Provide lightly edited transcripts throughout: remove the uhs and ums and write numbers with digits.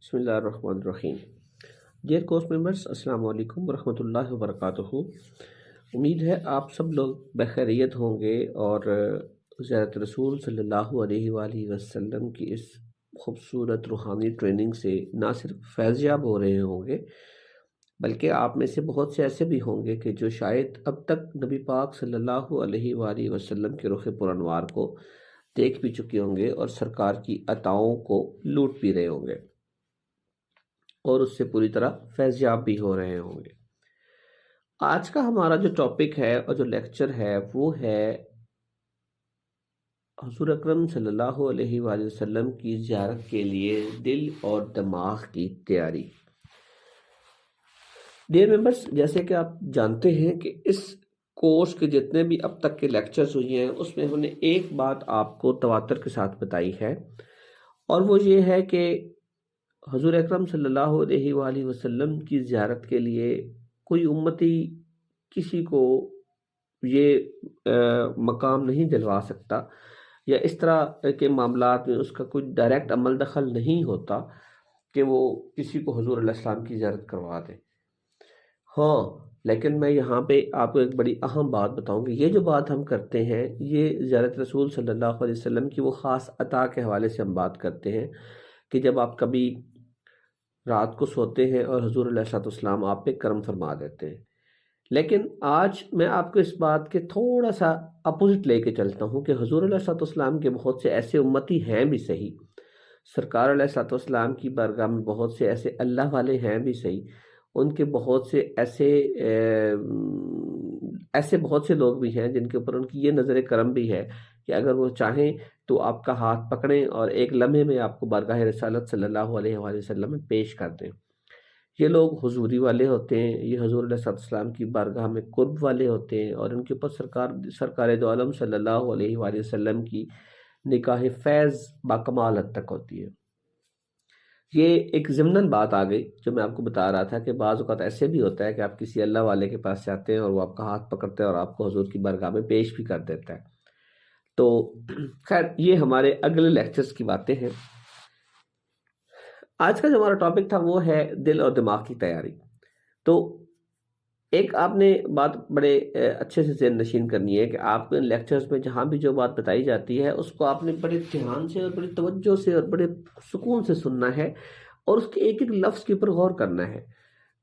بسم اللہ الرحمن الرحیم۔ ڈیئر کورس ممبرس، السلام علیکم ورحمۃ اللہ وبرکاتہ۔ امید ہے آپ سب لوگ بخیریت ہوں گے اور زیارت رسول صلی اللہ علیہ وآلہ وسلم کی اس خوبصورت روحانی ٹریننگ سے نہ صرف فیض یاب ہو رہے ہوں گے بلکہ آپ میں سے بہت سے ایسے بھی ہوں گے کہ جو شاید اب تک نبی پاک صلی اللہ علیہ وآلہ وسلم کے رخ پر انوار کو دیکھ بھی چکے ہوں گے اور سرکار کی عطاؤں کو لوٹ بھی رہے ہوں گے اور اس سے پوری طرح فیض یاب بھی ہو رہے ہوں گے۔ آج کا ہمارا جو ٹاپک ہے اور جو لیکچر ہے وہ ہے حضور اکرم صلی اللہ علیہ وآلہ وسلم کی زیارت کے لیے دل اور دماغ کی تیاری۔ ڈیئر ممبرس، جیسے کہ آپ جانتے ہیں کہ اس کورس کے جتنے بھی اب تک کے لیکچرز ہوئی ہیں اس میں ہم نے ایک بات آپ کو تواتر کے ساتھ بتائی ہے، اور وہ یہ ہے کہ حضور اکرم صلی اللہ علیہ وآلہ وسلم کی زیارت کے لیے کوئی امتی کسی کو یہ مقام نہیں دلوا سکتا، یا اس طرح کے معاملات میں اس کا کوئی ڈائریکٹ عمل دخل نہیں ہوتا کہ وہ کسی کو حضور علیہ السلام کی زیارت کروا دے۔ ہاں، لیکن میں یہاں پہ آپ کو ایک بڑی اہم بات بتاؤں گی۔ یہ جو بات ہم کرتے ہیں یہ زیارت رسول صلی اللہ علیہ وسلم کی وہ خاص عطا کے حوالے سے ہم بات کرتے ہیں کہ جب آپ کبھی رات کو سوتے ہیں اور حضور علیہ السلام آپ پہ کرم فرما دیتے ہیں۔ لیکن آج میں آپ کو اس بات کے تھوڑا سا اپوزٹ لے کے چلتا ہوں کہ حضور علیہ السلام کے بہت سے ایسے امتی ہیں بھی صحیح، سرکار علیہ السلام کی بارگاہ میں بہت سے ایسے اللہ والے ہیں بھی صحیح، ان کے بہت سے ایسے بہت سے لوگ بھی ہیں جن کے اوپر ان کی یہ نظر کرم بھی ہے کہ اگر وہ چاہیں تو آپ کا ہاتھ پکڑیں اور ایک لمحے میں آپ کو بارگاہ رسالت صلی اللہ علیہ وآلہ وسلم میں پیش کر دیں۔ یہ لوگ حضوری والے ہوتے ہیں، یہ حضور علیہ السلام کی بارگاہ میں قرب والے ہوتے ہیں، اور ان کے اوپر سرکار دو عالم صلی اللہ علیہ وآلہ وسلم کی نکاح فیض باکمال حد تک ہوتی ہے۔ یہ ایک ضمناً بات آ گئی جو میں آپ کو بتا رہا تھا کہ بعض اوقات ایسے بھی ہوتا ہے کہ آپ کسی اللہ والے کے پاس جاتے ہیں اور وہ آپ کا ہاتھ پکڑتے ہیں اور آپ کو حضور کی بارگاہ میں پیش بھی کر دیتا ہے۔ تو خیر، یہ ہمارے اگلے لیکچرز کی باتیں ہیں۔ آج کا جو ہمارا ٹاپک تھا وہ ہے دل اور دماغ کی تیاری۔ تو ایک آپ نے بات بڑے اچھے سے ذہن نشین کرنی ہے کہ آپ کے لیکچرز میں جہاں بھی جو بات بتائی جاتی ہے اس کو آپ نے بڑے دھیان سے اور بڑی توجہ سے اور بڑے سکون سے سننا ہے اور اس کے ایک ایک لفظ کے اوپر غور کرنا ہے۔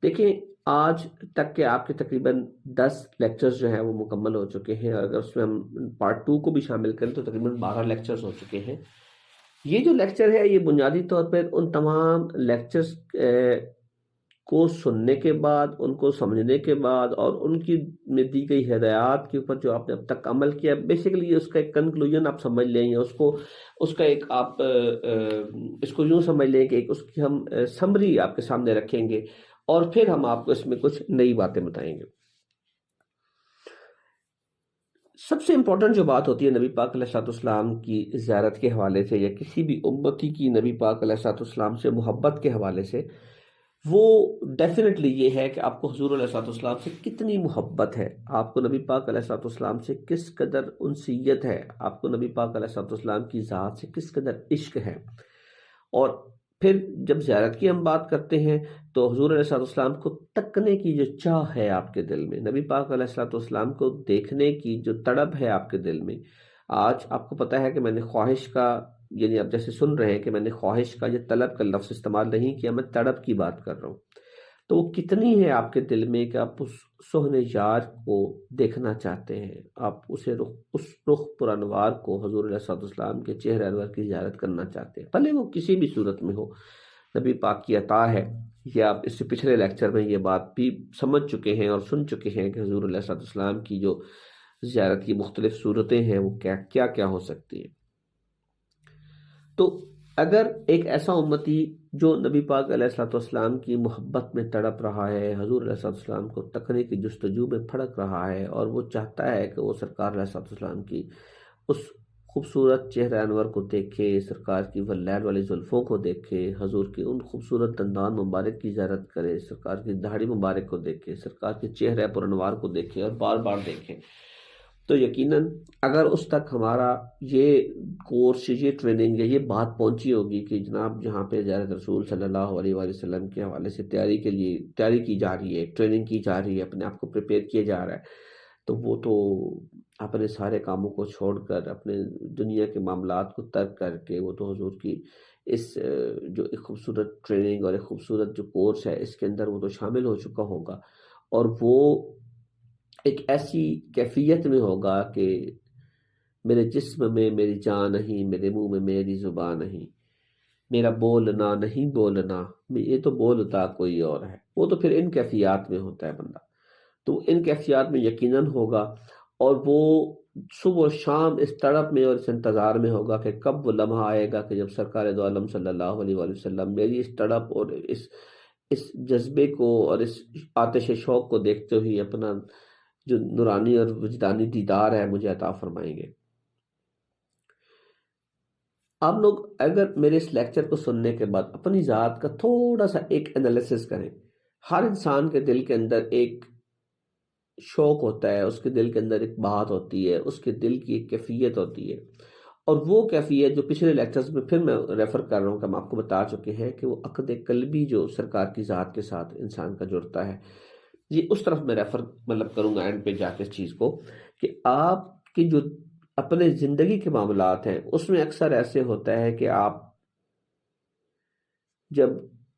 دیکھیں، آج تک کے آپ کے تقریباً 10 لیکچرز جو ہیں وہ مکمل ہو چکے ہیں، اور اگر اس میں ہم پارٹ 2 کو بھی شامل کریں تو تقریباً 12 لیکچرز ہو چکے ہیں۔ یہ جو لیکچر ہے یہ بنیادی طور پر ان تمام لیکچرز کو سننے کے بعد، ان کو سمجھنے کے بعد اور ان کی میں دی گئی ہدایات کے اوپر جو آپ نے اب تک عمل کیا، بیسیکلی اس کا ایک کنکلوژن آپ سمجھ لیں، یا اس کا ایک آپ اس کو یوں سمجھ لیں کہ اس کی ہم سمری آپ کے سامنے رکھیں گے اور پھر ہم آپ کو اس میں کچھ نئی باتیں بتائیں گے۔ سب سے امپورٹنٹ جو بات ہوتی ہے نبی پاک علیہ السلام کی زیارت کے حوالے سے، یا کسی بھی امتی کی نبی پاک علیہ السلام سے محبت کے حوالے سے، وہ ڈیفینیٹلی یہ ہے کہ آپ کو حضور علیہ السلام سے کتنی محبت ہے، آپ کو نبی پاک علیہ السلام سے کس قدر انسیت ہے، آپ کو نبی پاک علیہ السلام کی ذات سے کس قدر عشق ہے۔ اور پھر جب زیارت کی ہم بات کرتے ہیں تو حضور علیہ السلام کو تکنے کی جو چاہ ہے آپ کے دل میں، نبی پاک علیہ السلام کو دیکھنے کی جو تڑپ ہے آپ کے دل میں، آج آپ کو پتہ ہے کہ میں نے خواہش کا، یعنی آپ جیسے سن رہے ہیں کہ میں نے خواہش کا، یہ طلب کا لفظ استعمال نہیں کیا، میں تڑپ کی بات کر رہا ہوں۔ تو وہ کتنی ہے آپ کے دل میں کہ آپ اس سہن یار کو دیکھنا چاہتے ہیں، آپ اس رخ پر انوار کو، حضور علیہ السلام کے چہرہ انور کی زیارت کرنا چاہتے ہیں، بھلے وہ کسی بھی صورت میں ہو، نبی پاک کی عطا ہے۔ یہ آپ اس سے پچھلے لیکچر میں یہ بات بھی سمجھ چکے ہیں اور سن چکے ہیں کہ حضور علیہ السلام کی جو زیارت کی مختلف صورتیں ہیں وہ کیا کیا ہو سکتی ہیں۔ تو اگر ایک ایسا امتی جو نبی پاک علیہ السلام کی محبت میں تڑپ رہا ہے، حضور علیہ السلام کو تکنے کی جستجو میں پھڑک رہا ہے، اور وہ چاہتا ہے کہ وہ سرکار علیہ السلام کی اس خوبصورت چہرہ انور کو دیکھے، سرکار کی ولیل والی زلفوں کو دیکھے، حضور کی ان خوبصورت دندان مبارک کی زیارت کرے، سرکار کی داڑھی مبارک کو دیکھے، سرکار کے چہرہ پر انوار کو دیکھے اور بار بار دیکھے، تو یقیناً اگر اس تک ہمارا یہ کورس، یہ ٹریننگ یا یہ بات پہنچی ہوگی کہ جناب جہاں پہ زیارت رسول صلی اللہ علیہ وآلہ وسلم کے حوالے سے تیاری کی جا رہی ہے، ٹریننگ کی جا رہی ہے، اپنے آپ کو پریپیئر کیا جا رہا ہے، تو وہ تو اپنے سارے کاموں کو چھوڑ کر، اپنے دنیا کے معاملات کو ترک کر کے، وہ تو حضور کی اس جو ایک خوبصورت ٹریننگ اور ایک خوبصورت جو کورس ہے اس کے اندر وہ تو شامل ہو چکا ہوگا، اور وہ ایک ایسی کیفیت میں ہوگا کہ میرے جسم میں میری جان نہیں، میرے منہ میں میری زبان نہیں، میرا بولنا نہیں بولنا، یہ تو بولتا کوئی اور ہے۔ وہ تو پھر ان کیفیات میں ہوتا ہے بندہ، تو ان کیفیات میں یقیناً ہوگا، اور وہ صبح و شام اس تڑپ میں اور اس انتظار میں ہوگا کہ کب وہ لمحہ آئے گا کہ جب سرکار دو عالم صلی اللہ علیہ وآلہ وسلم میری اس تڑپ اور اس جذبے کو اور اس آتش شوق کو دیکھتے ہوئے اپنا جو نورانی اور وجدانی دیدار ہے مجھے عطا فرمائیں گے۔ آپ لوگ اگر میرے اس لیکچر کو سننے کے بعد اپنی ذات کا تھوڑا سا ایک انالیسس کریں، ہر انسان کے دل کے اندر ایک شوق ہوتا ہے، اس کے دل کے اندر ایک بات ہوتی ہے، اس کے دل کی ایک کیفیت ہوتی ہے، اور وہ کیفیت جو پچھلے لیکچرز میں پھر میں ریفر کر رہا ہوں کہ ہم آپ کو بتا چکے ہیں کہ وہ عقد قلبی جو سرکار کی ذات کے ساتھ انسان کا جڑتا ہے، یہ اس طرف میں ریفر کروں گا اینڈ پہ جا کے اس چیز کو، کہ آپ کی جو اپنے زندگی کے معاملات ہیں اس میں اکثر ایسے ہوتا ہے کہ آپ جب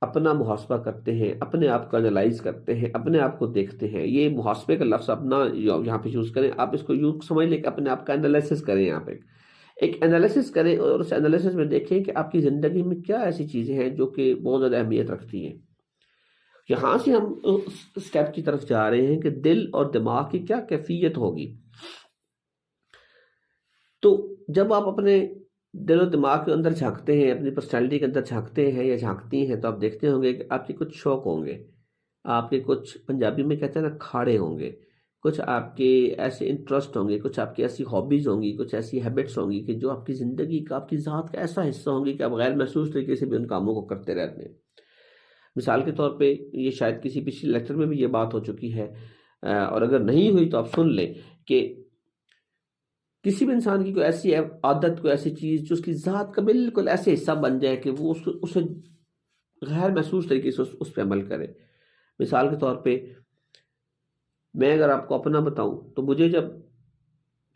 اپنا محاسبہ کرتے ہیں، اپنے آپ کو انالائز کرتے ہیں، اپنے آپ کو دیکھتے ہیں، یہ محاسبے کا لفظ اپنا یہاں پہ یوز کریں، آپ اس کو یوں سمجھ لیں کہ اپنے آپ کا انالیسس کریں، یہاں پہ ایک انالیسس کریں، اور اس انالیسس میں دیکھیں کہ آپ کی زندگی میں کیا ایسی چیزیں ہیں جو کہ بہت زیادہ اہمیت رکھتی ہیں۔ یہاں سے ہم سٹیپ کی طرف جا رہے ہیں کہ دل اور دماغ کی کیا کیفیت ہوگی۔ تو جب آپ اپنے دل و دماغ کے اندر جھانکتے ہیں، اپنی پرسنالٹی کے اندر جھانکتے ہیں یا جھانکتی ہیں، تو آپ دیکھتے ہوں گے کہ آپ کے کچھ شوق ہوں گے، آپ کے کچھ پنجابی میں کہتے ہیں نا کھاڑے ہوں گے، کچھ آپ کے ایسے انٹرسٹ ہوں گے، کچھ آپ کی ایسی ہابیز ہوں گی، کچھ ایسی ہیبٹس ہوں گی کہ جو آپ کی زندگی کا، آپ کی ذات کا ایسا حصہ ہوں گی کہ آپ غیر محسوس طریقے سے بھی ان کاموں کو کرتے رہتے ہیں۔ مثال کے طور پہ یہ شاید کسی پچھلے لیکچر میں بھی یہ بات ہو چکی ہے، اور اگر نہیں ہوئی تو آپ سن لیں کہ کسی بھی انسان کی کوئی ایسی عادت، کوئی ایسی چیز جو اس کی ذات کا بالکل ایسے حصہ بن جائے کہ وہ اسے غیر محسوس طریقے سے اس پہ عمل کرے۔ مثال کے طور پہ میں اگر آپ کو اپنا بتاؤں تو مجھے جب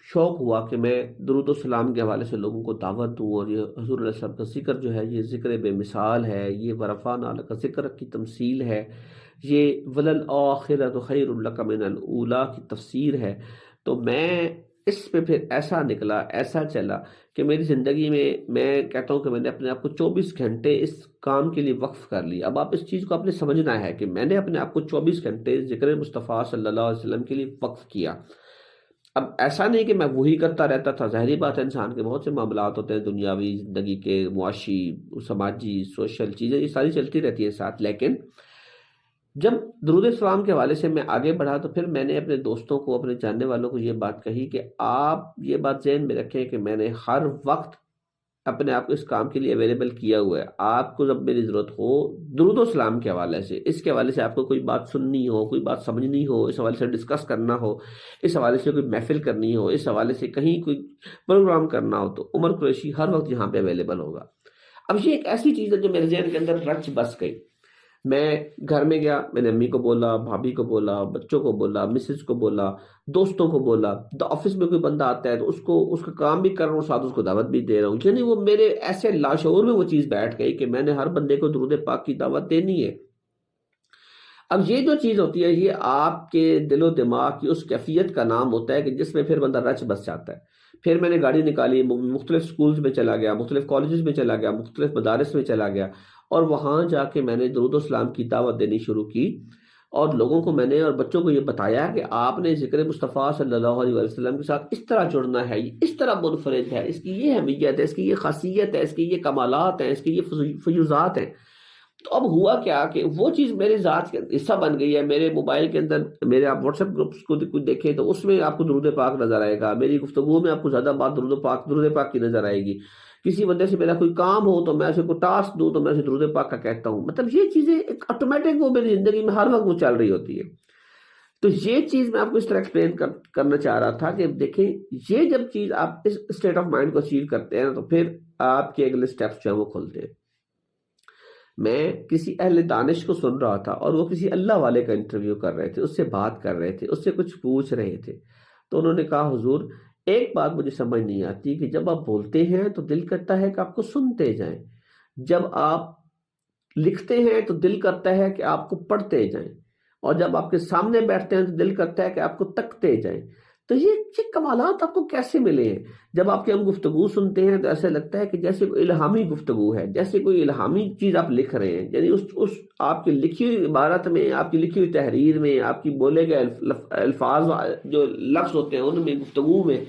شوق ہوا کہ میں درود و سلام کے حوالے سے لوگوں کو دعوت دوں، اور یہ حضور علیہ السلام کا ذکر جو ہے یہ ذکر بے مثال ہے، یہ ورفعنا لک ذکر کی تمثیل ہے، یہ وللآخرۃ خیر لک من الاولی کی تفسیر ہے، تو میں اس پہ پھر ایسا نکلا، ایسا چلا کہ میری زندگی میں کہتا ہوں کہ میں نے اپنے آپ کو 24 گھنٹے اس کام کے لیے وقف کر لی۔ اب آپ اس چیز کو آپ نے سمجھنا ہے کہ میں نے اپنے آپ کو 24 گھنٹے ذکر مصطفیٰ صلی اللہ علیہ وسلم کے لیے وقف کیا۔ اب ایسا نہیں کہ میں وہی کرتا رہتا تھا، ظاہری بات ہے انسان کے بہت سے معاملات ہوتے ہیں، دنیاوی زندگی کے، معاشی، سماجی، سوشل چیزیں یہ ساری چلتی رہتی ہیں ساتھ، لیکن جب درود السلام کے حوالے سے میں آگے بڑھا تو پھر میں نے اپنے دوستوں کو، اپنے جاننے والوں کو یہ بات کہی کہ آپ یہ بات ذہن میں رکھیں کہ میں نے ہر وقت اپنے آپ کو اس کام کے لیے اویلیبل کیا ہوا ہے۔ آپ کو جب میری ضرورت ہو درود السلام کے حوالے سے، اس کے حوالے سے آپ کو کوئی بات سننی ہو، کوئی بات سمجھنی ہو، اس حوالے سے ڈسکس کرنا ہو، اس حوالے سے کوئی محفل کرنی ہو، اس حوالے سے کہیں کوئی پروگرام کرنا ہو، تو عمر قریشی ہر وقت یہاں پہ اویلیبل ہوگا۔ اب یہ ایک ایسی چیز ہے جو میرے ذہن کے اندر رچ بس گئی۔ میں گھر میں گیا، میں نے امی کو بولا، بھابھی کو بولا، بچوں کو بولا، مسز کو بولا، دوستوں کو بولا، آفس میں کوئی بندہ آتا ہے تو اس کا کام بھی کر رہا ہوں، ساتھ اس کو دعوت بھی دے رہا ہوں، یعنی وہ میرے ایسے لاشعور میں وہ چیز بیٹھ گئی کہ میں نے ہر بندے کو درود پاک کی دعوت دینی ہے۔ اب یہ جو چیز ہوتی ہے یہ آپ کے دل و دماغ کی اس کیفیت کا نام ہوتا ہے کہ جس میں پھر بندہ رچ بس جاتا ہے۔ پھر میں نے گاڑی نکالی، مختلف سکولز میں چلا گیا، مختلف کالجز میں چلا گیا، مختلف مدارس میں چلا گیا، اور وہاں جا کے میں نے درود و سلام کی دعوت دینی شروع کی، اور لوگوں کو میں نے اور بچوں کو یہ بتایا کہ آپ نے ذکر مصطفیٰ صلی اللہ علیہ وسلم کے ساتھ اس طرح جڑنا ہے، اس طرح منفرد ہے، اس کی یہ اہمیت ہے، اس کی یہ خاصیت ہے، اس کی یہ کمالات ہیں، اس کی یہ فیوزات ہیں۔ تو اب ہوا کیا کہ وہ چیز میرے ذات کے حصہ بن گئی ہے۔ میرے موبائل کے اندر میرے آپ واٹس ایپ گروپس کو دیکھیں تو اس میں آپ کو درود پاک نظر آئے گا، میری گفتگو میں آپ کو زیادہ بات درود پاک کی نظر آئے گی۔ کسی بندے سے میرا کوئی کام ہو تو میں اسے کوئی ٹاسک دوں تو میں اسے درود پاک کا کہتا ہوں۔ مطلب یہ چیزیں ایک آٹومیٹک وہ میری زندگی میں ہر وقت وہ چل رہی ہوتی ہے۔ تو یہ چیز میں آپ کو اس طرح ایکسپلین کرنا چاہ رہا تھا کہ دیکھیں یہ جب چیز آپ اس اسٹیٹ آف مائنڈ کو اچیو کرتے ہیں تو پھر آپ کے اگلے سٹیپس جو ہیں وہ کھلتے ہیں. میں کسی اہل دانش کو سن رہا تھا اور وہ کسی اللہ والے کا انٹرویو کر رہے تھے، اس سے بات کر رہے تھے، اس سے کچھ پوچھ رہے تھے. تو انہوں نے کہا حضور ایک بات مجھے سمجھ نہیں آتی کہ جب آپ بولتے ہیں تو دل کرتا ہے کہ آپ کو سنتے جائیں، جب آپ لکھتے ہیں تو دل کرتا ہے کہ آپ کو پڑھتے جائیں، اور جب آپ کے سامنے بیٹھتے ہیں تو دل کرتا ہے کہ آپ کو تکتے جائیں. تو یہ کمالات آپ کو کیسے ملے ہیں؟ جب آپ کے ہم گفتگو سنتے ہیں تو ایسا لگتا ہے کہ جیسے کوئی الہامی گفتگو ہے، جیسے کوئی الہامی چیز آپ لکھ رہے ہیں. یعنی اس آپ کی لکھی ہوئی عبارت میں، آپ کی لکھی ہوئی تحریر میں، آپ کی بولے گئے الفاظ جو لفظ ہوتے ہیں ان میں، گفتگو میں،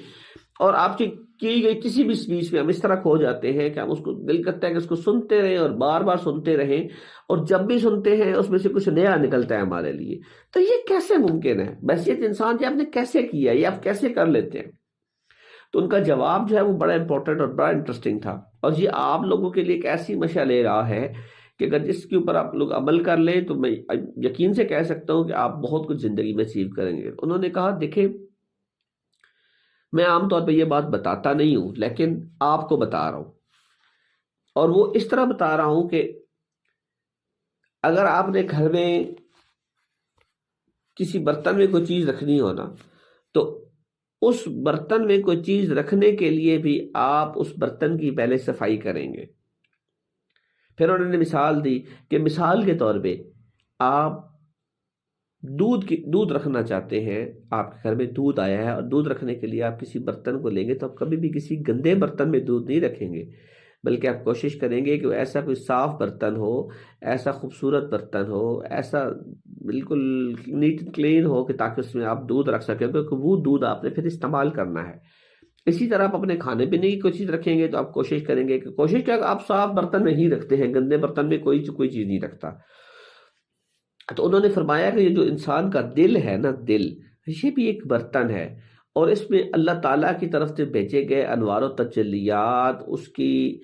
اور آپ کی گئی کسی بھی سپیچ میں ہم اس طرح کھو جاتے ہیں کہ ہم اس کو دل کرتا ہے کہ اس کو سنتے رہیں اور بار بار سنتے رہیں، اور جب بھی سنتے ہیں اس میں سے کچھ نیا نکلتا ہے ہمارے لیے. تو یہ کیسے ممکن ہے؟ بحیثیت انسان آپ نے کیسے کیا، یہ آپ کیسے کر لیتے ہیں؟ تو ان کا جواب جو ہے وہ بڑا امپورٹنٹ اور بڑا انٹرسٹنگ تھا، اور یہ آپ لوگوں کے لیے ایک ایسی مشعل راہ ہے کہ اگر جس کے اوپر آپ لوگ عمل کر لیں تو میں یقین سے کہہ سکتا ہوں کہ آپ بہت کچھ زندگی میں اچیو کریں گے. انہوں نے کہا دیکھیں میں عام طور پہ یہ بات بتاتا نہیں ہوں لیکن آپ کو بتا رہا ہوں، اور وہ اس طرح بتا رہا ہوں کہ اگر آپ نے گھر میں کسی برتن میں کوئی چیز رکھنی ہو نا، تو اس برتن میں کوئی چیز رکھنے کے لیے بھی آپ اس برتن کی پہلے صفائی کریں گے. پھر انہوں نے مثال دی کہ مثال کے طور پہ آپ دودھ رکھنا چاہتے ہیں، آپ کے گھر میں دودھ آیا ہے اور دودھ رکھنے کے لیے آپ کسی برتن کو لیں گے تو آپ کبھی بھی کسی گندے برتن میں دودھ نہیں رکھیں گے، بلکہ آپ کوشش کریں گے کہ ایسا کوئی صاف برتن ہو، ایسا خوبصورت برتن ہو، ایسا بالکل نیٹ اینڈ کلین ہو کہ تاکہ اس میں آپ دودھ رکھ سکیں، کیونکہ وہ دودھ آپ نے پھر استعمال کرنا ہے. اسی طرح آپ اپنے کھانے پینے کی کوئی چیز رکھیں گے تو آپ کوشش کریں گے کہ آپ صاف برتن میں ہی رکھتے ہیں، گندے برتن میں کوئی چیز نہیں رکھتا. تو انہوں نے فرمایا کہ یہ جو انسان کا دل ہے نا، دل یہ بھی ایک برتن ہے، اور اس میں اللہ تعالیٰ کی طرف سے بھیجے گئے انوار و تجلیات، اس کی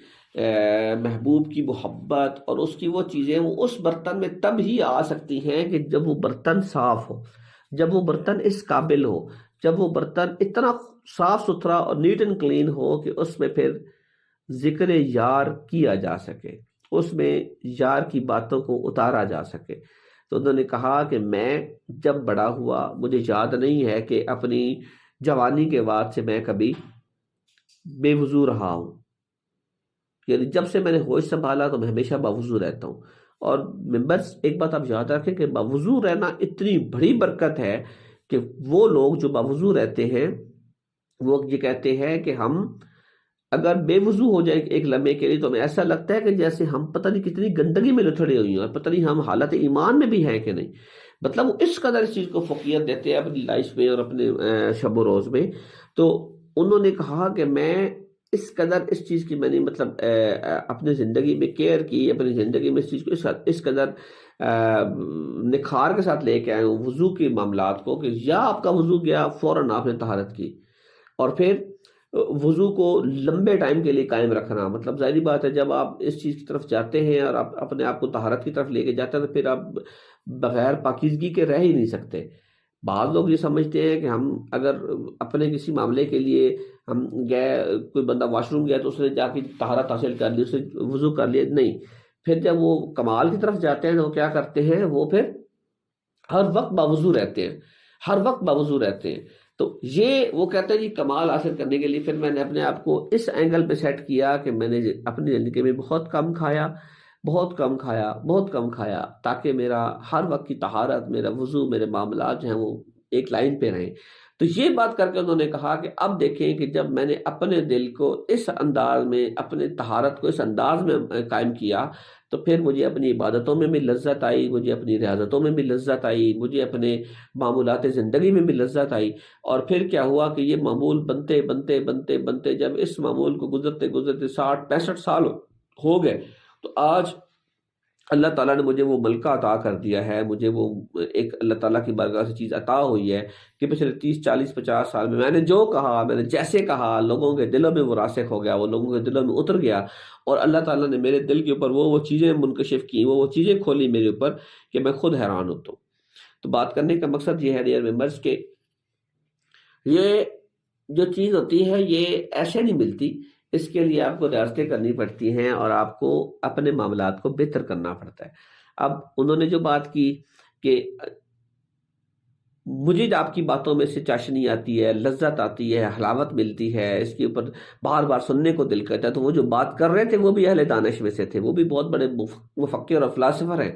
محبوب کی محبت اور اس کی وہ چیزیں وہ اس برتن میں تب ہی آ سکتی ہیں کہ جب وہ برتن صاف ہو، جب وہ برتن اس قابل ہو، جب وہ برتن اتنا صاف ستھرا اور نیٹ اینڈ کلین ہو کہ اس میں پھر ذکر یار کیا جا سکے، اس میں یار کی باتوں کو اتارا جا سکے. تو انہوں نے کہا کہ میں جب بڑا ہوا مجھے یاد نہیں ہے کہ اپنی جوانی کے بعد سے میں کبھی بے وضو رہا ہوں، یعنی جب سے میں نے ہوش سنبھالا تو میں ہمیشہ باوضو رہتا ہوں. اور بس ایک بات آپ یاد رکھیں کہ باوضو رہنا اتنی بڑی برکت ہے کہ وہ لوگ جو باوضو رہتے ہیں وہ یہ کہتے ہیں کہ ہم اگر بے وضو ہو جائے ایک لمحے کے لیے تو ہمیں ایسا لگتا ہے کہ جیسے ہم پتہ نہیں کتنی گندگی میں لتھڑے ہوئی ہیں، اور پتہ نہیں ہم حالت ایمان میں بھی ہیں کہ نہیں. مطلب وہ اس قدر اس چیز کو فوقیت دیتے ہیں اپنی لائف میں اور اپنے شب و روز میں. تو انہوں نے کہا کہ میں اس قدر اس چیز کی میں نے مطلب اپنی زندگی میں کیئر کی، اپنی زندگی میں اس چیز کو اس قدر نکھار کے ساتھ لے کے آئے ہوں وضو کے معاملات کو، کہ یا آپ کا وضو گیا فوراً آپ نے طہارت کی، اور پھر وضو کو لمبے ٹائم کے لیے قائم رکھنا. مطلب ظاہری بات ہے جب آپ اس چیز کی طرف جاتے ہیں اور آپ اپنے آپ کو طہارت کی طرف لے کے جاتے ہیں تو پھر آپ بغیر پاکیزگی کے رہ ہی نہیں سکتے. بعض لوگ یہ سمجھتے ہیں کہ ہم اگر اپنے کسی معاملے کے لیے ہم گئے، کوئی بندہ واش روم گیا تو اس نے جا کے طہارت حاصل کر لی، اس نے وضو کر لیا، نہیں. پھر جب وہ کمال کی طرف جاتے ہیں تو وہ کیا کرتے ہیں، وہ پھر ہر وقت باوضو رہتے ہیں، ہر وقت باوضو رہتے ہیں. تو یہ وہ کہتے ہیں جی کمال حاصل کرنے کے لیے پھر میں نے اپنے آپ کو اس اینگل پہ سیٹ کیا کہ میں نے اپنی زندگی میں بہت کم کھایا، بہت کم کھایا، بہت کم کھایا، تاکہ میرا ہر وقت کی طہارت، میرا وضو، میرے معاملات جو ہیں وہ ایک لائن پہ رہیں. تو یہ بات کر کے انہوں نے کہا کہ اب دیکھیں کہ جب میں نے اپنے دل کو اس انداز میں، اپنے طہارت کو اس انداز میں قائم کیا تو پھر مجھے اپنی عبادتوں میں بھی لذت آئی، مجھے اپنی ریاضتوں میں بھی لذت آئی، مجھے اپنے معمولات زندگی میں بھی لذت آئی. اور پھر کیا ہوا کہ یہ معمول بنتے بنتے بنتے بنتے جب اس معمول کو گزرتے گزرتے 60-65 سال ہو گئے تو آج اللہ تعالیٰ نے مجھے وہ ملکہ عطا کر دیا ہے، مجھے وہ ایک اللہ تعالیٰ کی بارگاہ سے چیز عطا ہوئی ہے کہ پچھلے 30-40-50 سال میں نے جو کہا، میں نے جیسے کہا، لوگوں کے دلوں میں وہ راسخ ہو گیا، وہ لوگوں کے دلوں میں اتر گیا، اور اللہ تعالیٰ نے میرے دل کے اوپر وہ چیزیں منکشف کی، وہ چیزیں کھولی میرے اوپر کہ میں خود حیران ہوتا ہوں. تو بات کرنے کا مقصد یہ ہے ڈیئر ممبرس کہ یہ جو چیز ہوتی ہے یہ ایسے نہیں ملتی، اس کے لیے آپ کو ریاستیں کرنی پڑتی ہیں اور آپ کو اپنے معاملات کو بہتر کرنا پڑتا ہے۔ اب انہوں نے جو بات کی کہ مجھے آپ کی باتوں میں سے چاشنی آتی ہے، لذت آتی ہے، حلاوت ملتی ہے، اس کے اوپر بار بار سننے کو دل کرتا ہے، تو وہ جو بات کر رہے تھے وہ بھی اہل دانش میں سے تھے، وہ بھی بہت بڑے مفکر اور فلاسفر ہیں،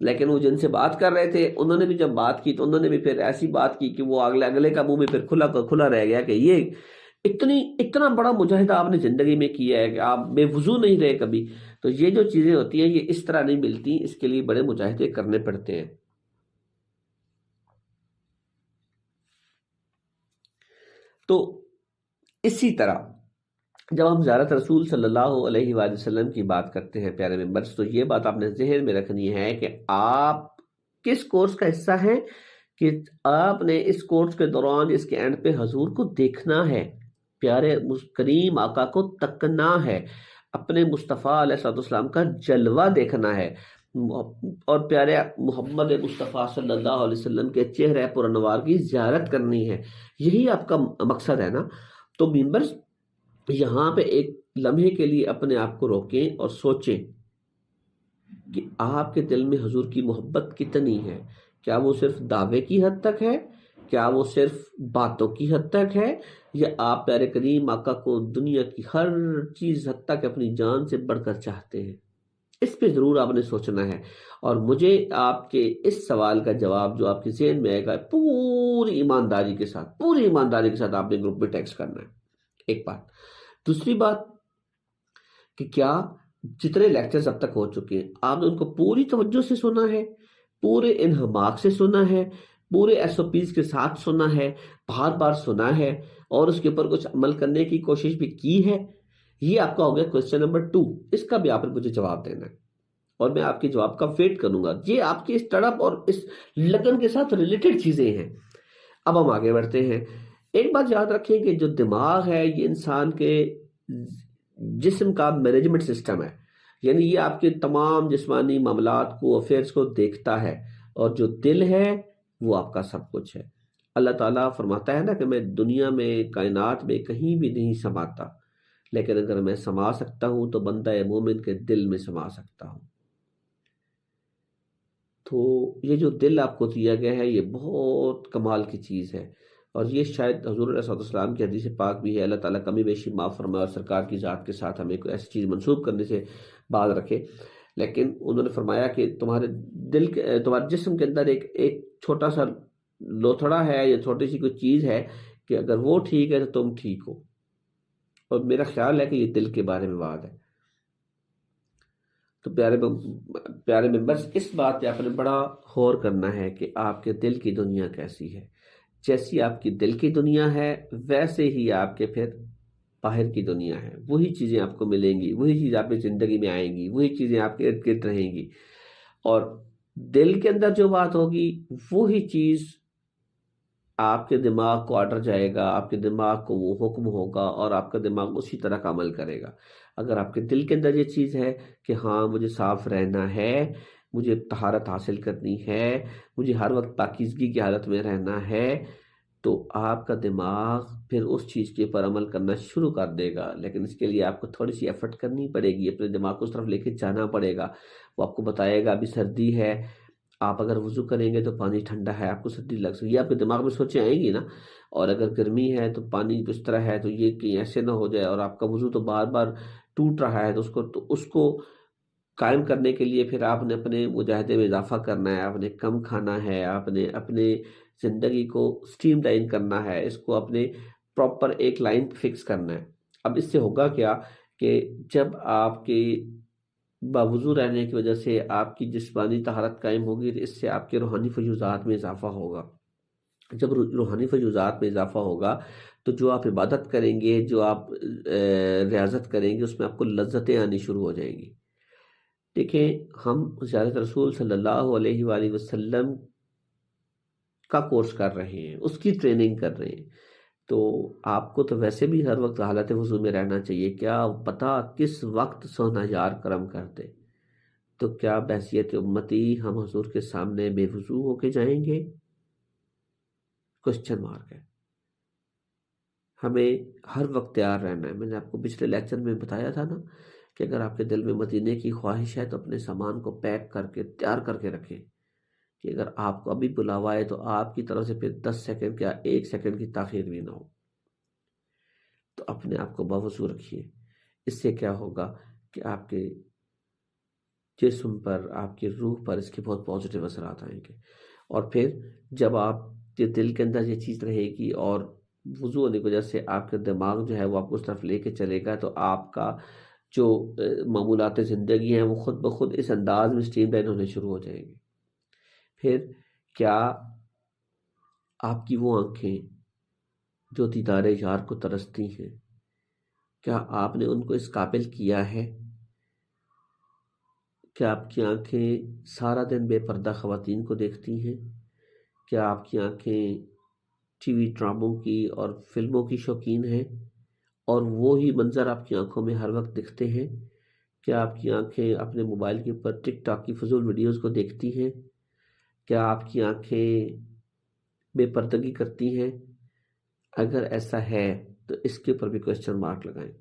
لیکن وہ جن سے بات کر رہے تھے انہوں نے بھی جب بات کی تو انہوں نے بھی پھر ایسی بات کی کہ وہ اگلے کا منہ بھی پھر کھلا رہ گیا کہ یہ اتنا بڑا مجاہدہ آپ نے زندگی میں کیا ہے کہ آپ بے وضو نہیں رہے کبھی۔ تو یہ جو چیزیں ہوتی ہیں یہ اس طرح نہیں ملتی، اس کے لیے بڑے مجاہدے کرنے پڑتے ہیں۔ تو اسی طرح جب ہم زیارت رسول صلی اللہ علیہ وآلہ وسلم کی بات کرتے ہیں پیارے ممبرز، تو یہ بات آپ نے ذہن میں رکھنی ہے کہ آپ کس کورس کا حصہ ہیں، کہ آپ نے اس کورس کے دوران اس کے اینڈ پہ حضور کو دیکھنا ہے، پیارے کریم آقا کو تکنا ہے، اپنے مصطفیٰ علیہ السلام کا جلوہ دیکھنا ہے، اور پیارے محمد مصطفیٰ صلی اللہ علیہ وسلم کے چہرے پر انوار کی زیارت کرنی ہے۔ یہی آپ کا مقصد ہے نا۔ تو ممبرز یہاں پہ ایک لمحے کے لیے اپنے آپ کو روکیں اور سوچیں کہ آپ کے دل میں حضور کی محبت کتنی ہے۔ کیا وہ صرف دعوے کی حد تک ہے؟ کیا وہ صرف باتوں کی حد تک ہے؟ یا آپ پیارے کریم آقا کو دنیا کی ہر چیز حد تک اپنی جان سے بڑھ کر چاہتے ہیں؟ اس پہ ضرور آپ نے سوچنا ہے، اور مجھے آپ کے اس سوال کا جواب جو آپ کے ذہن میں آئے گا پوری ایمانداری کے ساتھ آپ نے گروپ میں ٹیکسٹ کرنا ہے۔ ایک بات۔ دوسری بات کہ کیا جتنے لیکچرز اب تک ہو چکے ہیں آپ نے ان کو پوری توجہ سے سنا ہے، پورے انہماک سے سنا ہے، پورے ایس او پیز کے ساتھ سنا ہے، بار بار سنا ہے، اور اس کے اوپر کچھ عمل کرنے کی کوشش بھی کی ہے؟ یہ آپ کا ہو گیا کوسچن نمبر 2۔ اس کا بھی آپ نے مجھے جواب دینا ہے اور میں آپ کے جواب کا ویٹ کروں گا۔ یہ آپ کے اس تڑپ اور اس لگن کے ساتھ ریلیٹڈ چیزیں ہیں۔ اب ہم آگے بڑھتے ہیں۔ ایک بات یاد رکھیں کہ جو دماغ ہے یہ انسان کے جسم کا مینجمنٹ سسٹم ہے، یعنی یہ آپ کے تمام جسمانی معاملات کو، افیئرز کو دیکھتا ہے، اور جو دل ہے وہ آپ کا سب کچھ ہے۔ اللہ تعالیٰ فرماتا ہے نا کہ میں دنیا میں، کائنات میں کہیں بھی نہیں سماتا، لیکن اگر میں سما سکتا ہوں تو بندہ مومن کے دل میں سما سکتا ہوں۔ تو یہ جو دل آپ کو دیا گیا ہے یہ بہت کمال کی چیز ہے، اور یہ شاید حضور علیہ السلام کی حدیث پاک بھی ہے، اللہ تعالیٰ کمی بیشی معاف فرمائے اور سرکار کی ذات کے ساتھ ہمیں کوئی ایسی چیز منسوب کرنے سے باز رکھے، لیکن انہوں نے فرمایا کہ تمہارے تمہارے جسم کے اندر ایک چھوٹا سا لوتھڑا ہے یا چھوٹی سی کوئی چیز ہے کہ اگر وہ ٹھیک ہے تو تم ٹھیک ہو، اور میرا خیال ہے کہ یہ دل کے بارے میں بات ہے۔ تو پیارے ممبرز اس بات پہ آپ نے بڑا غور کرنا ہے کہ آپ کے دل کی دنیا کیسی ہے۔ جیسی آپ کی دل کی دنیا ہے ویسے ہی آپ کے پھر باہر کی دنیا ہے، وہی چیزیں آپ کو ملیں گی، وہی چیز آپ کی زندگی میں آئیں گی، وہی چیزیں آپ کے ارد گرد رہیں گی، اور دل کے اندر جو بات ہوگی وہی چیز آپ کے دماغ کو آڈر جائے گا، آپ کے دماغ کو وہ حکم ہوگا اور آپ کا دماغ اسی طرح کا عمل کرے گا۔ اگر آپ کے دل کے اندر یہ چیز ہے کہ ہاں مجھے صاف رہنا ہے، مجھے طہارت حاصل کرنی ہے، مجھے ہر وقت پاکیزگی کی حالت میں رہنا ہے، تو آپ کا دماغ پھر اس چیز کے اوپر عمل کرنا شروع کر دے گا، لیکن اس کے لیے آپ کو تھوڑی سی ایفرٹ کرنی پڑے گی، اپنے دماغ کو اس طرف لے کے جانا پڑے گا۔ وہ آپ کو بتائے گا ابھی سردی ہے، آپ اگر وضو کریں گے تو پانی ٹھنڈا ہے، آپ کو سردی لگ سکتی ہے، آپ کے دماغ میں سوچیں آئیں گی نا، اور اگر گرمی ہے تو پانی اس طرح ہے تو یہ کہیں ایسے نہ ہو جائے، اور آپ کا وضو تو بار بار ٹوٹ رہا ہے تو اس کو قائم کرنے کے لیے پھر آپ نے اپنے مجاہدے میں اضافہ کرنا ہے، آپ نے کم کھانا ہے، آپ نے اپنے زندگی کو سٹریم لائن کرنا ہے، اس کو اپنے پراپر ایک لائن فکس کرنا ہے۔ اب اس سے ہوگا کیا کہ جب آپ کے باوضو رہنے کی وجہ سے آپ کی جسمانی طہارت قائم ہوگی تو اس سے آپ کے روحانی فیوضات میں اضافہ ہوگا۔ جب روحانی فیوضات میں اضافہ ہوگا تو جو آپ عبادت کریں گے، جو آپ ریاضت کریں گے، اس میں آپ کو لذتیں آنی شروع ہو جائیں گی۔ دیکھیں ہم زیارت رسول صلی اللہ علیہ وآلہ وسلم کا کورس کر رہے ہیں، اس کی ٹریننگ کر رہے ہیں، تو آپ کو تو ویسے بھی ہر وقت حالت وضو میں رہنا چاہیے۔ کیا پتہ کس وقت سونا یار کرم کر دے، تو کیا بحیثیت امتی ہم حضور کے سامنے بے وضو ہو کے جائیں گے؟ کوشچن مارک ہے۔ ہمیں ہر وقت تیار رہنا ہے۔ میں نے آپ کو پچھلے لیکچر میں بتایا تھا نا کہ اگر آپ کے دل میں مدینے کی خواہش ہے تو اپنے سامان کو پیک کر کے تیار کر کے رکھیں کہ اگر آپ کو ابھی بلاوا ہے تو آپ کی طرف سے پھر 10 سیکنڈ یا 1 سیکنڈ کی تاخیر بھی نہ ہو۔ تو اپنے آپ کو باوضو رکھیے۔ اس سے کیا ہوگا کہ آپ کے جسم پر، آپ کی روح پر اس کے بہت پازیٹیو اثرات آئیں گے۔ اور پھر جب آپ کے دل کے اندر یہ چیز رہے گی اور وضو ہونے کی وجہ سے آپ کا دماغ جو ہے وہ آپ کو اس طرف لے کے چلے گا، تو آپ کا جو معمولات زندگی ہیں وہ خود بخود اس انداز میں اسٹریم لائن ہونے شروع ہو جائیں گے۔ پھر کیا آپ کی وہ آنکھیں جو دیدار یار کو ترستی ہیں، کیا آپ نے ان کو اس قابل کیا ہے؟ کیا آپ کی آنکھیں سارا دن بے پردہ خواتین کو دیکھتی ہیں؟ کیا آپ کی آنکھیں ٹی وی ڈراموں کی اور فلموں کی شوقین ہیں اور وہی منظر آپ کی آنکھوں میں ہر وقت دکھتے ہیں؟ کیا آپ کی آنکھیں اپنے موبائل کے اوپر ٹک ٹاک کی فضول ویڈیوز کو دیکھتی ہیں؟ کیا آپ کی آنکھیں بے پردگی کرتی ہیں؟ اگر ایسا ہے تو اس کے اوپر بھی کوشچن مارک لگائیں۔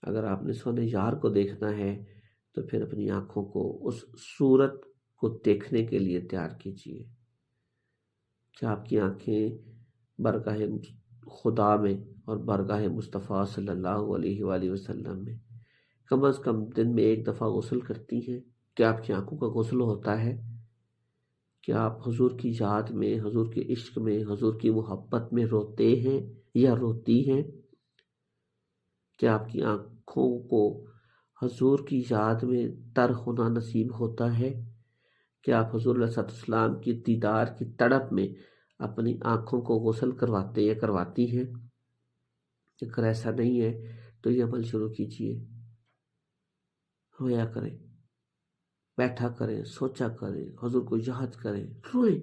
اگر آپ نے سونے یار کو دیکھنا ہے تو پھر اپنی آنکھوں کو اس صورت کو دیکھنے کے لیے تیار کیجیے۔ کیا آپ کی آنکھیں برگاہ خدا میں اور برگاہ مصطفیٰ صلی اللہ علیہ وآلہ وسلم میں کم از کم دن میں 1 دفعہ غسل کرتی ہیں؟ کیا آپ کی آنکھوں کا غسل ہوتا ہے؟ کیا آپ حضور کی یاد میں، حضور کے عشق میں، حضور کی محبت میں روتے ہیں یا روتی ہیں؟ کیا آپ کی آنکھوں کو حضور کی یاد میں تر ہونا نصیب ہوتا ہے؟ کیا آپ حضور علیہ السلام کی دیدار کی تڑپ میں اپنی آنکھوں کو غسل کرواتے یا کرواتی ہیں؟ اگر ایسا نہیں ہے تو یہ عمل شروع کیجیے۔ رویا کریں، بیٹھا کریں، سوچا کریں، حضور کو یاد کریں، روئیں،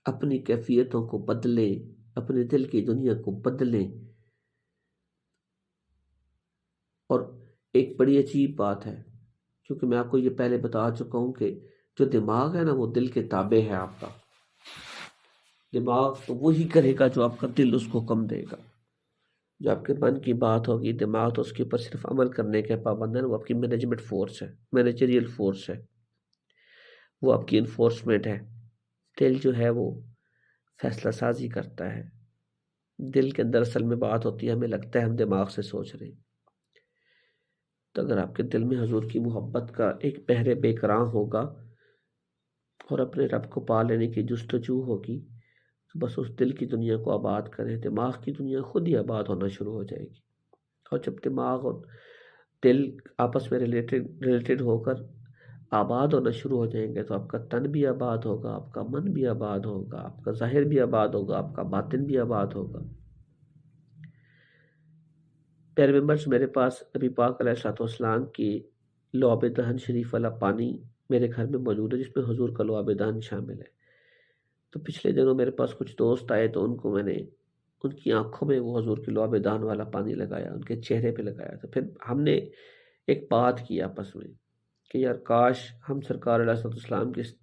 اپنی کیفیتوں کو بدلیں، اپنے دل کی دنیا کو بدلیں۔ اور ایک بڑی عجیب بات ہے، کیونکہ میں آپ کو یہ پہلے بتا چکا ہوں کہ جو دماغ ہے نا وہ دل کے تابع ہے۔ آپ کا دماغ تو وہی کرے گا جو آپ کا دل اس کو حکم دے گا۔ جو آپ کے من کی بات ہوگی، دماغ تو اس کے اوپر صرف عمل کرنے کے پابند ہے، وہ آپ کی مینجمنٹ فورس ہے، مینیجریل فورس ہے، وہ آپ کی انفورسمنٹ ہے۔ دل جو ہے وہ فیصلہ سازی کرتا ہے۔ دل کے اندر اصل میں بات ہوتی ہے، ہمیں لگتا ہے ہم دماغ سے سوچ رہے ہیں۔ تو اگر آپ کے دل میں حضور کی محبت کا ایک بحر بے کراں ہوگا اور اپنے رب کو پا لینے کی جستجو ہوگی، تو بس اس دل کی دنیا کو آباد کریں، دماغ کی دنیا خود ہی آباد ہونا شروع ہو جائے گی۔ اور جب دماغ اور دل آپس میں ریلیٹڈ ہو کر آباد ہونا شروع ہو جائیں گے تو آپ کا تن بھی آباد ہوگا، آپ کا من بھی آباد ہوگا، آپ کا ظاہر بھی آباد ہوگا، آپ کا باطن بھی آباد ہوگا۔ پیارے ممبرز، میرے پاس نبی پاک علیہ السلام کی لعاب دہن شریف والا پانی میرے گھر میں موجود ہے، جس میں حضور کا لعاب دہن شامل ہے۔ تو پچھلے دنوں میرے پاس کچھ دوست آئے تو ان کو میں نے ان کی آنکھوں میں وہ حضور کی لعاب دہن والا پانی لگایا، ان کے چہرے پہ لگایا۔ تو پھر ہم نے ایک بات کی آپس میں کہ یار کاش ہم سرکار علیہ السلام کی اس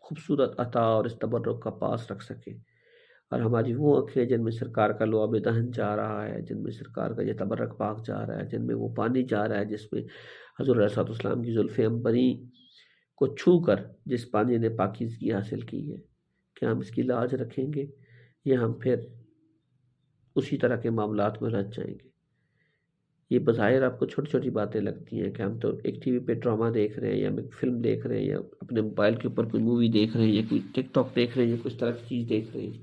خوبصورت عطا اور اس تبرک کا پاس رکھ سکیں، اور ہماری وہ آنکھیں جن میں سرکار کا لعاب دہن جا رہا ہے، جن میں سرکار کا یہ تبرک پاک جا رہا ہے، جن میں وہ پانی جا رہا ہے جس میں حضور علیہ السلام کی زلف عنبری کو چھو کر جس پانی نے پاکیزگی حاصل کی ہے، کیا ہم اس کی لاج رکھیں گے یا ہم پھر اسی طرح کے معاملات میں رچ جائیں گے؟ یہ بظاہر آپ کو چھوٹی چھوٹی باتیں لگتی ہیں کہ ہم تو ایک ٹی وی پہ ڈرامہ دیکھ رہے ہیں یا ایک فلم دیکھ رہے ہیں یا اپنے موبائل کے اوپر کوئی مووی دیکھ رہے ہیں یا کوئی ٹک ٹاک دیکھ رہے ہیں یا کچھ طرح کی چیز دیکھ رہے ہیں،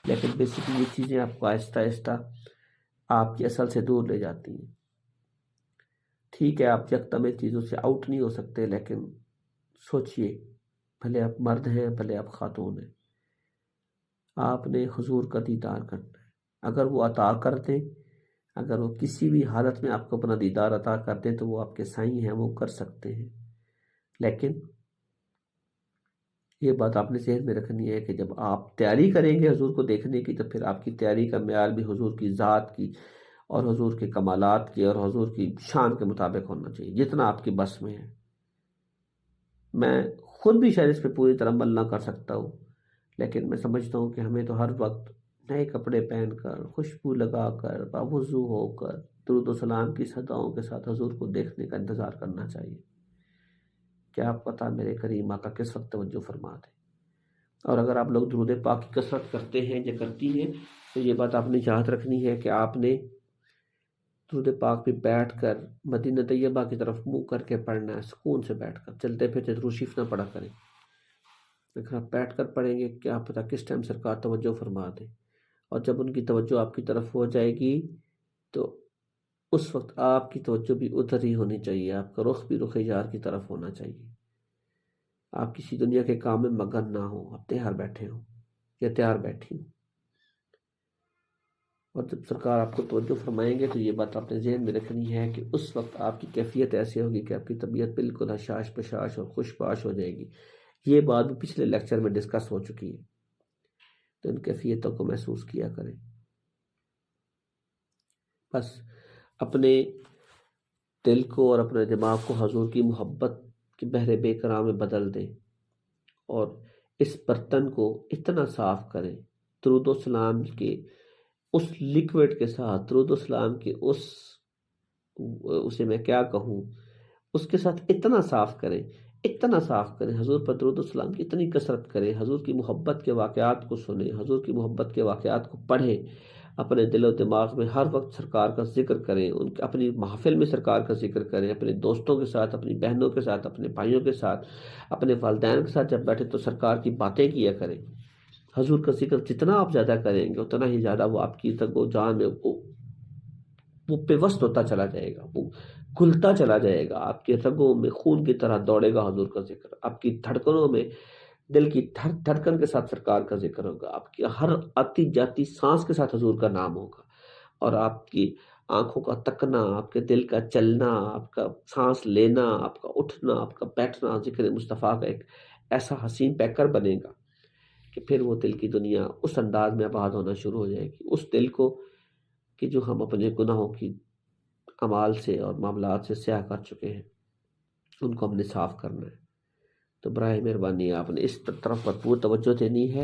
لیکن بیسیکلی یہ چیزیں آپ کو آہستہ آہستہ آپ کی اصل سے دور لے جاتی ہیں۔ ٹھیک ہے، آپ یکدم ان چیزوں سے آؤٹ نہیں ہو سکتے، لیکن سوچئے، بھلے آپ مرد ہیں بھلے آپ خاتون ہیں، آپ نے حضور کا دیدار کرنا ہے۔ اگر وہ عطا کر دیں، اگر وہ کسی بھی حالت میں آپ کو اپنا دیدار عطا کر دیں تو وہ آپ کے سائیں ہیں، وہ کر سکتے ہیں، لیکن یہ بات آپ نے ذہن میں رکھنی ہے کہ جب آپ تیاری کریں گے حضور کو دیکھنے کی تو پھر آپ کی تیاری کا معیار بھی حضور کی ذات کی اور حضور کے کمالات کے اور حضور کی شان کے مطابق ہونا چاہیے جتنا آپ کی بس میں ہے۔ میں خود بھی شاید اس پہ پوری طرح عمل نہ کر سکتا ہوں، لیکن میں سمجھتا ہوں کہ ہمیں تو ہر وقت نئے کپڑے پہن کر، خوشبو لگا کر، باوضو ہو کر، درود و سلام کی صداؤں کے ساتھ حضور کو دیکھنے کا انتظار کرنا چاہیے۔ کیا پتہ میرے کریم آقا کس وقت توجہ فرما دے۔ اور اگر آپ لوگ درود پاک کی کثرت کرتے ہیں یا کرتی ہیں تو یہ بات آپ نے یاد رکھنی ہے کہ آپ نے درود پاک پہ بیٹھ کر مدینہ طیبہ کی طرف منہ کر کے پڑھنا ہے، سکون سے بیٹھ کر، چلتے پھرتے درود شریف نہ پڑھا کریں۔ اگر آپ بیٹھ کر پڑھیں گے کیا پتہ کس ٹائم سرکار توجہ فرما دیں، اور جب ان کی توجہ آپ کی طرف ہو جائے گی تو اس وقت آپ کی توجہ بھی ادھر ہی ہونی چاہیے، آپ کا رخ بھی رخ یار کی طرف ہونا چاہیے۔ آپ کسی دنیا کے کام میں مگن نہ ہو، آپ تیار بیٹھے ہوں یا تیار بیٹھی ہوں، اور جب سرکار آپ کو توجہ فرمائیں گے تو یہ بات آپ نے ذہن میں رکھنی ہے کہ اس وقت آپ کی کیفیت ایسی ہوگی کہ آپ کی طبیعت بالکل حشاش پشاش اور خوش باش ہو جائے گی۔ یہ بات بھی پچھلے لیکچر میں ڈسکس ہو چکی ہے، تو ان کیفیتوں کو محسوس کیا کریں۔ بس اپنے دل کو اور اپنے دماغ کو حضور کی محبت کے بحر بے کرام میں بدل دیں، اور اس برتن کو اتنا صاف کریں درود و سلام کے اس لیکوڈ کے ساتھ، درود و سلام کے اسے میں کیا کہوں، اس کے ساتھ اتنا صاف کریں، اتنا صاف کریں، حضور پر درود و سلام کی اتنی کثرت کریں، حضور کی محبت کے واقعات کو سنیں، حضور کی محبت کے واقعات کو پڑھیں، اپنے دل و دماغ میں ہر وقت سرکار کا ذکر کریں، اپنی محفل میں سرکار کا ذکر کریں، اپنے دوستوں کے ساتھ، اپنی بہنوں کے ساتھ، اپنے بھائیوں کے ساتھ، اپنے والدین کے ساتھ جب بیٹھے تو سرکار کی باتیں کیا کریں۔ حضور کا ذکر جتنا آپ زیادہ کریں گے اتنا ہی زیادہ وہ آپ کی تک و جان میں وہ پیوست ہوتا چلا جائے گا، وہ گھلتا چلا جائے گا، آپ کے رگوں میں خون کی طرح دوڑے گا حضور کا ذکر، آپ کی دھڑکنوں میں دل کی دھڑکن کے ساتھ سرکار کا ذکر ہوگا، آپ کی ہر آتی جاتی سانس کے ساتھ حضور کا نام ہوگا، اور آپ کی آنکھوں کا تکنا، آپ کے دل کا چلنا، آپ کا سانس لینا، آپ کا اٹھنا، آپ کا بیٹھنا ذکر مصطفیٰ کا ایک ایسا حسین پیکر بنے گا کہ پھر وہ دل کی دنیا اس انداز میں آباد ہونا شروع ہو جائے گی، اس دل کو کہ جو ہم اپنے گناہوں کی اعمال سے اور معاملات سے سیاہ کر چکے ہیں ان کو ہم نے صاف کرنا ہے۔ تو برائے مہربانی آپ نے اس طرف بھرپور توجہ دینی ہے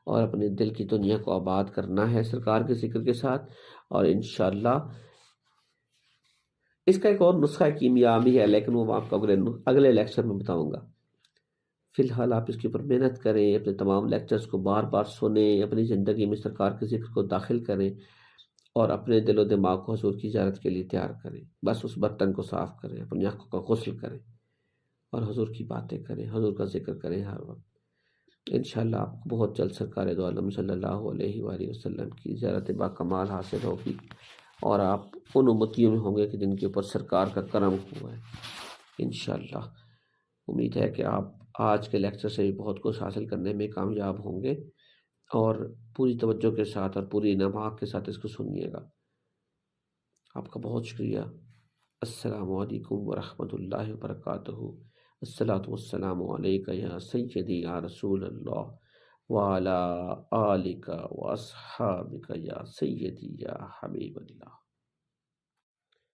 اور اپنے دل کی دنیا کو آباد کرنا ہے سرکار کے ذکر کے ساتھ، اور انشاءاللہ اس کا ایک اور نسخہ کیمیابی ہے لیکن وہ آپ کو اگلے لیکچر میں بتاؤں گا۔ فی الحال آپ اس کے اوپر محنت کریں، اپنے تمام لیکچرز کو بار بار سنیں، اپنی زندگی میں سرکار کے ذکر کو داخل کریں اور اپنے دل و دماغ کو حضور کی زیارت کے لیے تیار کریں۔ بس اس برتن کو صاف کریں، اپنی آنکھوں کا غسل کریں اور حضور کی باتیں کریں، حضور کا ذکر کریں ہر وقت۔ انشاءاللہ آپ کو بہت جلد سرکار دو عالم صلی اللہ علیہ وآلہ وسلم کی زیارت با کمال حاصل ہوگی، اور آپ ان امتیوں میں ہوں گے کہ جن کے اوپر سرکار کا کرم ہوا ہے انشاءاللہ۔ امید ہے کہ آپ آج کے لیکچر سے بھی بہت کچھ حاصل کرنے میں کامیاب ہوں گے، اور پوری توجہ کے ساتھ اور پوری انابت کے ساتھ اس کو سنیے گا۔ آپ کا بہت شکریہ۔ السلام علیکم ورحمۃ اللہ وبرکاتہ۔ الصلاۃ والسلام علیک یا سیدی یا رسول اللہ وعلی آلک واصحابک یا سیدی یا حبیب اللہ۔